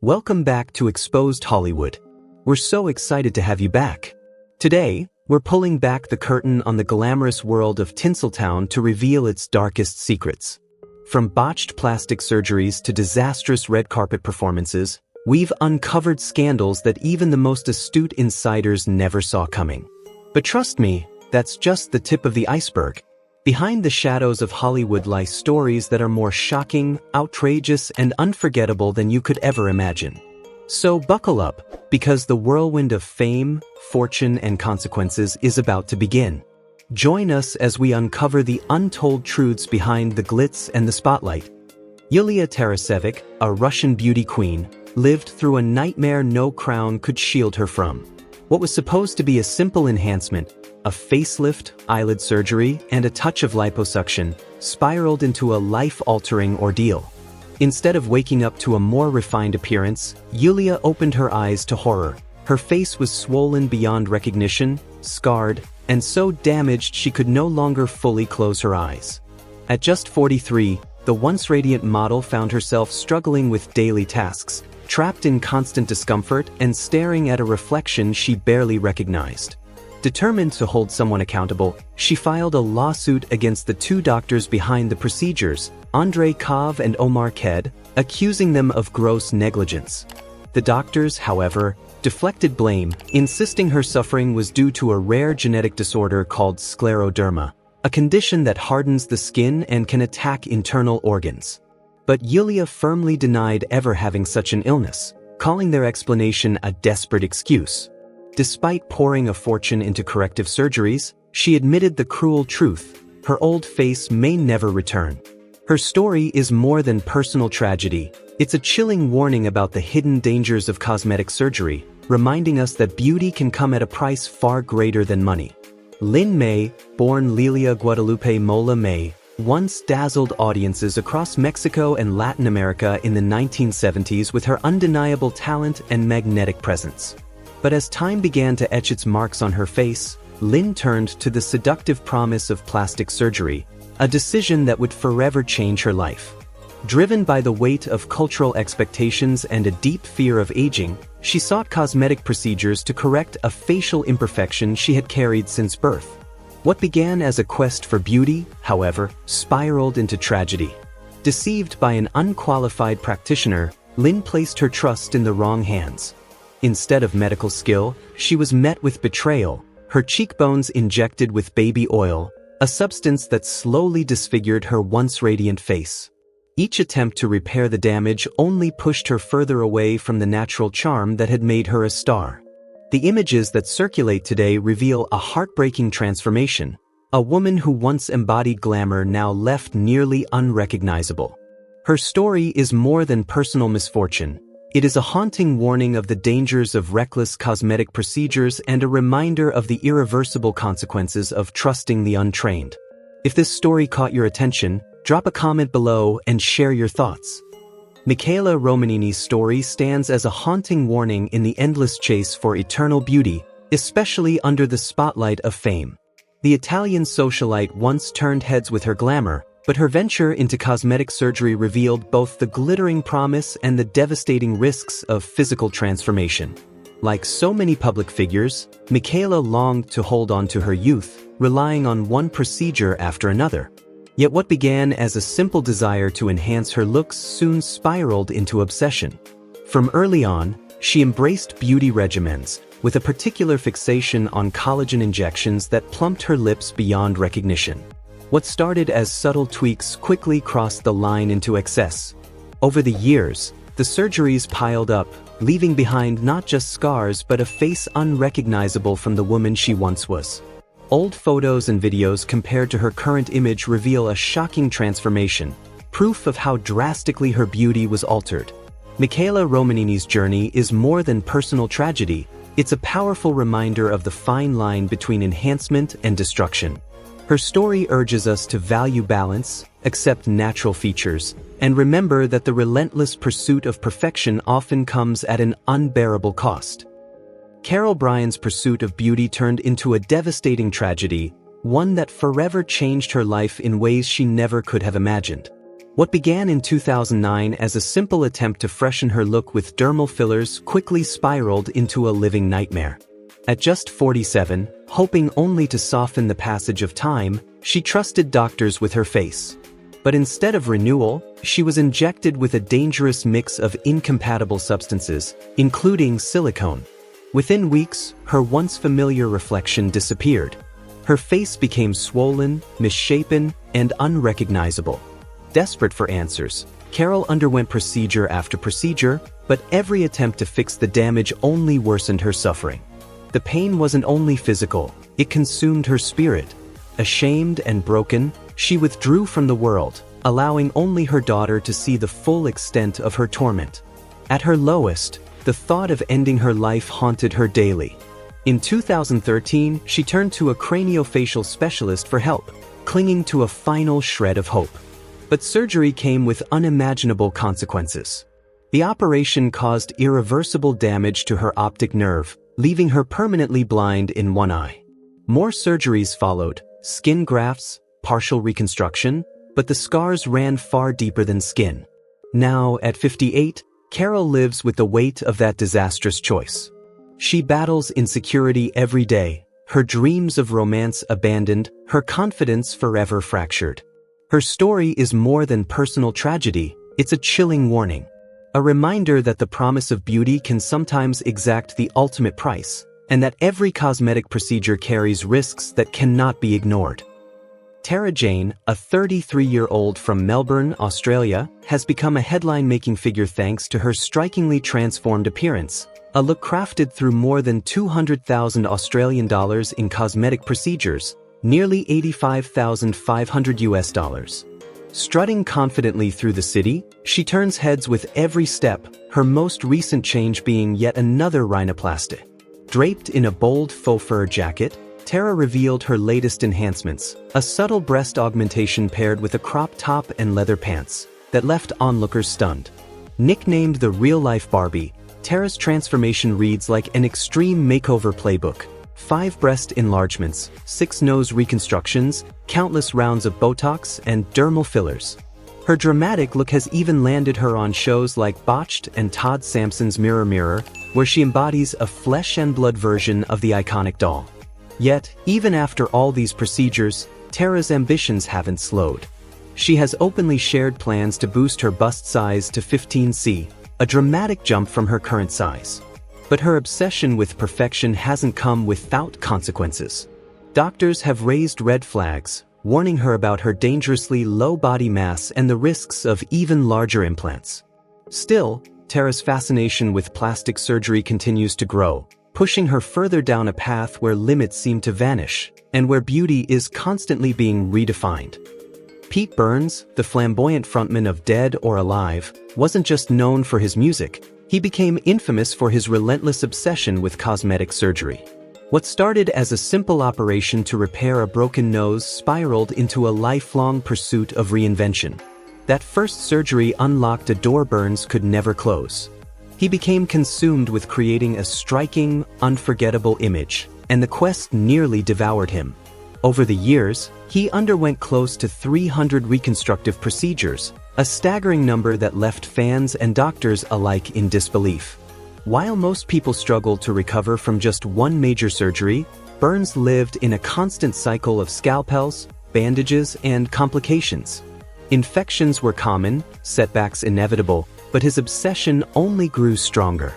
Welcome back to Exposed Hollywood. We're so excited to have you back. Today, we're pulling back the curtain on the glamorous world of Tinseltown to reveal its darkest secrets. From botched plastic surgeries to disastrous red carpet performances, we've uncovered scandals that even the most astute insiders never saw coming. But trust me, that's just the tip of the iceberg. Behind the shadows of Hollywood lie stories that are more shocking, outrageous, and unforgettable than you could ever imagine. So buckle up, because the whirlwind of fame, fortune, and consequences is about to begin. Join us as we uncover the untold truths behind the glitz and the spotlight. Ulia Terraceic, a Russian beauty queen, lived through a nightmare no crown could shield her from. What was supposed to be a simple enhancement, a facelift, eyelid surgery, and a touch of liposuction, spiraled into a life-altering ordeal. Instead of waking up to a more refined appearance, Ulia opened her eyes to horror. Her face was swollen beyond recognition, scarred, and so damaged she could no longer fully close her eyes. At just 43, the once radiant model found herself struggling with daily tasks, trapped in constant discomfort and staring at a reflection she barely recognized. Determined to hold someone accountable, she filed a lawsuit against the two doctors behind the procedures, Andrei Kov and Omar Khed, accusing them of gross negligence. The doctors, however, deflected blame, insisting her suffering was due to a rare genetic disorder called scleroderma, a condition that hardens the skin and can attack internal organs. But Ulia firmly denied ever having such an illness, calling their explanation a desperate excuse. Despite pouring a fortune into corrective surgeries, she admitted the cruel truth: her old face may never return. Her story is more than personal tragedy. It's a chilling warning about the hidden dangers of cosmetic surgery, reminding us that beauty can come at a price far greater than money. Lin May, born Lilia Guadalupe Mola May, once dazzled audiences across Mexico and Latin America in the 1970s with her undeniable talent and magnetic presence. But as time began to etch its marks on her face, Lin turned to the seductive promise of plastic surgery, a decision that would forever change her life. Driven by the weight of cultural expectations and a deep fear of aging, she sought cosmetic procedures to correct a facial imperfection she had carried since birth. What began as a quest for beauty, however, spiraled into tragedy. Deceived by an unqualified practitioner, Lin placed her trust in the wrong hands. Instead of medical skill, she was met with betrayal, her cheekbones injected with baby oil, a substance that slowly disfigured her once radiant face. Each attempt to repair the damage only pushed her further away from the natural charm that had made her a star. The images that circulate today reveal a heartbreaking transformation, a woman who once embodied glamour now left nearly unrecognizable. Her story is more than personal misfortune. It is a haunting warning of the dangers of reckless cosmetic procedures and a reminder of the irreversible consequences of trusting the untrained. If this story caught your attention, drop a comment below and share your thoughts. Michaela Romani's story stands as a haunting warning in the endless chase for eternal beauty, especially under the spotlight of fame. The Italian socialite once turned heads with her glamour, but her venture into cosmetic surgery revealed both the glittering promise and the devastating risks of physical transformation. Like so many public figures, Michaela longed to hold on to her youth, relying on one procedure after another. Yet what began as a simple desire to enhance her looks soon spiraled into obsession. From early on, she embraced beauty regimens, with a particular fixation on collagen injections that plumped her lips beyond recognition. What started as subtle tweaks quickly crossed the line into excess. Over the years, the surgeries piled up, leaving behind not just scars but a face unrecognizable from the woman she once was. Old photos and videos compared to her current image reveal a shocking transformation, proof of how drastically her beauty was altered. Michaela Romani's journey is more than personal tragedy, it's a powerful reminder of the fine line between enhancement and destruction. Her story urges us to value balance, accept natural features, and remember that the relentless pursuit of perfection often comes at an unbearable cost. Carol Bryan's pursuit of beauty turned into a devastating tragedy, one that forever changed her life in ways she never could have imagined. What began in 2009 as a simple attempt to freshen her look with dermal fillers quickly spiraled into a living nightmare. At just 47, hoping only to soften the passage of time, she trusted doctors with her face. But instead of renewal, she was injected with a dangerous mix of incompatible substances, including silicone. Within weeks, her once familiar reflection disappeared. Her face became swollen, misshapen, and unrecognizable. Desperate for answers, Carol underwent procedure after procedure, but every attempt to fix the damage only worsened her suffering. The pain wasn't only physical, it consumed her spirit. Ashamed and broken, she withdrew from the world, allowing only her daughter to see the full extent of her torment. At her lowest, the thought of ending her life haunted her daily. In 2013, she turned to a craniofacial specialist for help, clinging to a final shred of hope. But surgery came with unimaginable consequences. The operation caused irreversible damage to her optic nerve, leaving her permanently blind in one eye. More surgeries followed, skin grafts, partial reconstruction, but the scars ran far deeper than skin. Now, at 58, Carol lives with the weight of that disastrous choice. She battles insecurity every day, her dreams of romance abandoned, her confidence forever fractured. Her story is more than personal tragedy, it's a chilling warning. A reminder that the promise of beauty can sometimes exact the ultimate price, and that every cosmetic procedure carries risks that cannot be ignored. Tara Jane, a 33-year-old from Melbourne, Australia, has become a headline-making figure thanks to her strikingly transformed appearance, a look crafted through more than 200,000 Australian dollars in cosmetic procedures, nearly 85,500 US dollars. Strutting confidently through the city, she turns heads with every step, her most recent change being yet another rhinoplasty. Draped in a bold faux fur jacket, Tara revealed her latest enhancements, a subtle breast augmentation paired with a crop top and leather pants that left onlookers stunned. Nicknamed the real-life Barbie, Tara's transformation reads like an extreme makeover playbook. 5 breast enlargements, 6 nose reconstructions, countless rounds of Botox, and dermal fillers. Her dramatic look has even landed her on shows like Botched and Todd Sampson's Mirror Mirror, where she embodies a flesh and blood version of the iconic doll. Yet, even after all these procedures, Tara's ambitions haven't slowed. She has openly shared plans to boost her bust size to 15C, a dramatic jump from her current size. But her obsession with perfection hasn't come without consequences. Doctors have raised red flags, warning her about her dangerously low body mass and the risks of even larger implants. Still, Tara's fascination with plastic surgery continues to grow, pushing her further down a path where limits seem to vanish, and where beauty is constantly being redefined. Pete Burns, the flamboyant frontman of Dead or Alive, wasn't just known for his music, he became infamous for his relentless obsession with cosmetic surgery. What started as a simple operation to repair a broken nose spiraled into a lifelong pursuit of reinvention. That first surgery unlocked a door Burns could never close. He became consumed with creating a striking, unforgettable image, and the quest nearly devoured him. Over the years, he underwent close to 300 reconstructive procedures, a staggering number that left fans and doctors alike in disbelief. While most people struggled to recover from just one major surgery, Burns lived in a constant cycle of scalpels, bandages, and complications. Infections were common, setbacks inevitable, but his obsession only grew stronger.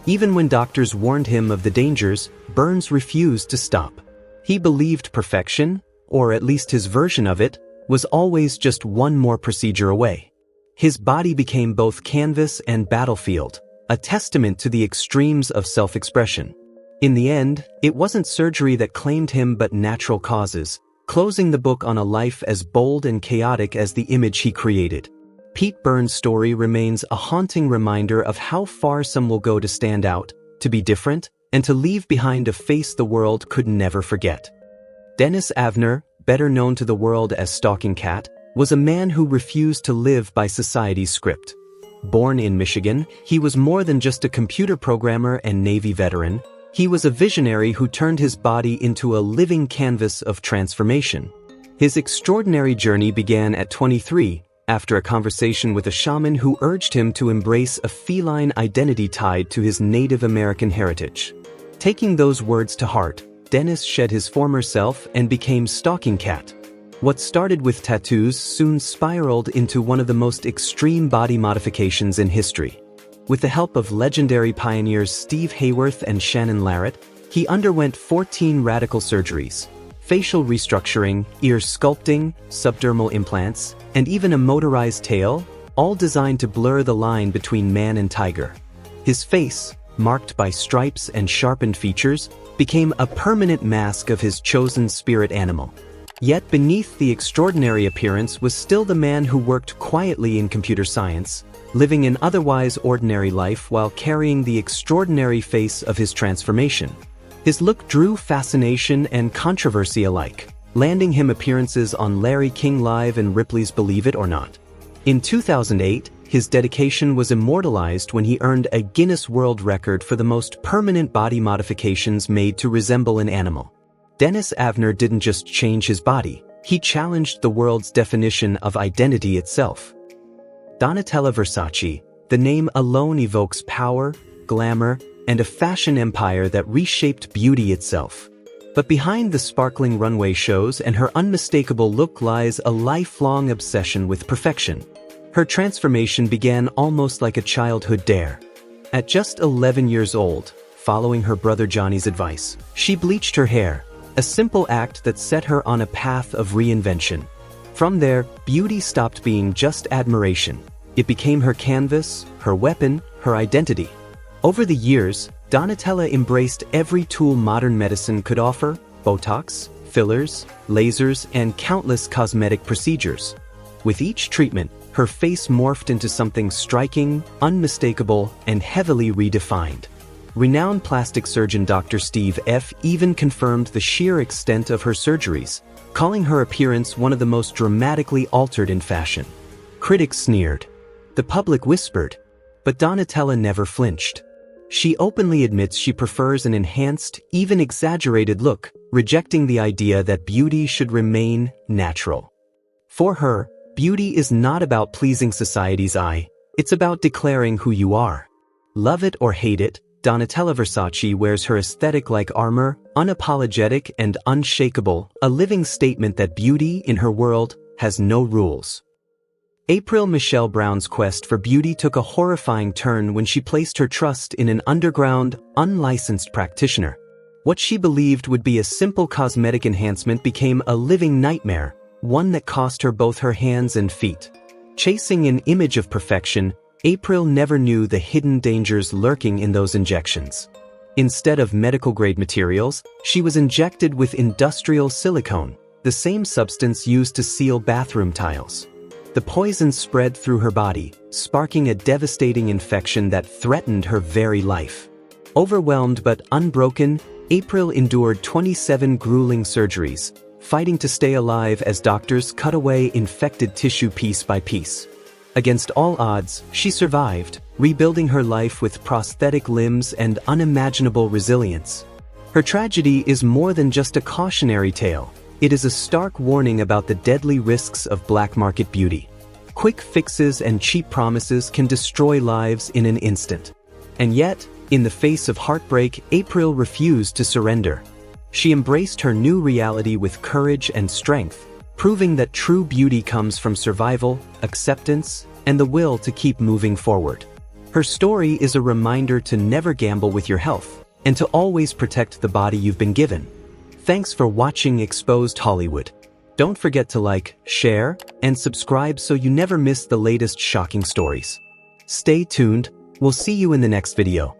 Even when doctors warned him of the dangers, Burns refused to stop. He believed perfection, or at least his version of it, was always just one more procedure away. His body became both canvas and battlefield, a testament to the extremes of self-expression. In the end, it wasn't surgery that claimed him but natural causes, closing the book on a life as bold and chaotic as the image he created. Pete Burns' story remains a haunting reminder of how far some will go to stand out, to be different, and to leave behind a face the world could never forget. Dennis Avner, better known to the world as Stalking Cat, was a man who refused to live by society's script. Born in Michigan, he was more than just a computer programmer and Navy veteran. He was a visionary who turned his body into a living canvas of transformation. His extraordinary journey began at 23, after a conversation with a shaman who urged him to embrace a feline identity tied to his Native American heritage. Taking those words to heart, Dennis shed his former self and became Stalking Cat. What started with tattoos soon spiraled into one of the most extreme body modifications in history. With the help of legendary pioneers Steve Hayworth and Shannon Larratt, he underwent 14 radical surgeries, facial restructuring, ear sculpting, subdermal implants, and even a motorized tail, all designed to blur the line between man and tiger. His face, marked by stripes and sharpened features, became a permanent mask of his chosen spirit animal. Yet beneath the extraordinary appearance was still the man who worked quietly in computer science, living an otherwise ordinary life while carrying the extraordinary face of his transformation. His look drew fascination and controversy alike, landing him appearances on Larry King Live and Ripley's Believe It or Not. In 2008, his dedication was immortalized when he earned a Guinness World Record for the most permanent body modifications made to resemble an animal. Dennis Avner didn't just change his body, he challenged the world's definition of identity itself. Donatella Versace, the name alone evokes power, glamour, and a fashion empire that reshaped beauty itself. But behind the sparkling runway shows and her unmistakable look lies a lifelong obsession with perfection. Her transformation began almost like a childhood dare. At just 11 years old, following her brother Johnny's advice, she bleached her hair, a simple act that set her on a path of reinvention. From there, beauty stopped being just admiration. It became her canvas, her weapon, her identity. Over the years, Donatella embraced every tool modern medicine could offer: Botox, fillers, lasers, and countless cosmetic procedures. With each treatment, her face morphed into something striking, unmistakable, and heavily redefined. Renowned plastic surgeon Dr. Steve F. even confirmed the sheer extent of her surgeries, calling her appearance one of the most dramatically altered in fashion. Critics sneered. The public whispered. But Donatella never flinched. She openly admits she prefers an enhanced, even exaggerated look, rejecting the idea that beauty should remain natural. For her, beauty is not about pleasing society's eye, it's about declaring who you are. Love it or hate it, Donatella Versace wears her aesthetic like armor, unapologetic and unshakable, a living statement that beauty, in her world, has no rules. April Michelle Brown's quest for beauty took a horrifying turn when she placed her trust in an underground, unlicensed practitioner. What she believed would be a simple cosmetic enhancement became a living nightmare, one that cost her both her hands and feet. Chasing an image of perfection, April never knew the hidden dangers lurking in those injections. Instead of medical-grade materials, she was injected with industrial silicone, the same substance used to seal bathroom tiles. The poison spread through her body, sparking a devastating infection that threatened her very life. Overwhelmed but unbroken, April endured 27 grueling surgeries, fighting to stay alive as doctors cut away infected tissue piece by piece. Against all odds, she survived, rebuilding her life with prosthetic limbs and unimaginable resilience. Her tragedy is more than just a cautionary tale. It is a stark warning about the deadly risks of black market beauty. Quick fixes and cheap promises can destroy lives in an instant. And yet, in the face of heartbreak, April refused to surrender. She embraced her new reality with courage and strength, proving that true beauty comes from survival, acceptance, and the will to keep moving forward. Her story is a reminder to never gamble with your health, and to always protect the body you've been given. Thanks for watching Exposed Hollywood. Don't forget to like, share, and subscribe so you never miss the latest shocking stories. Stay tuned, we'll see you in the next video.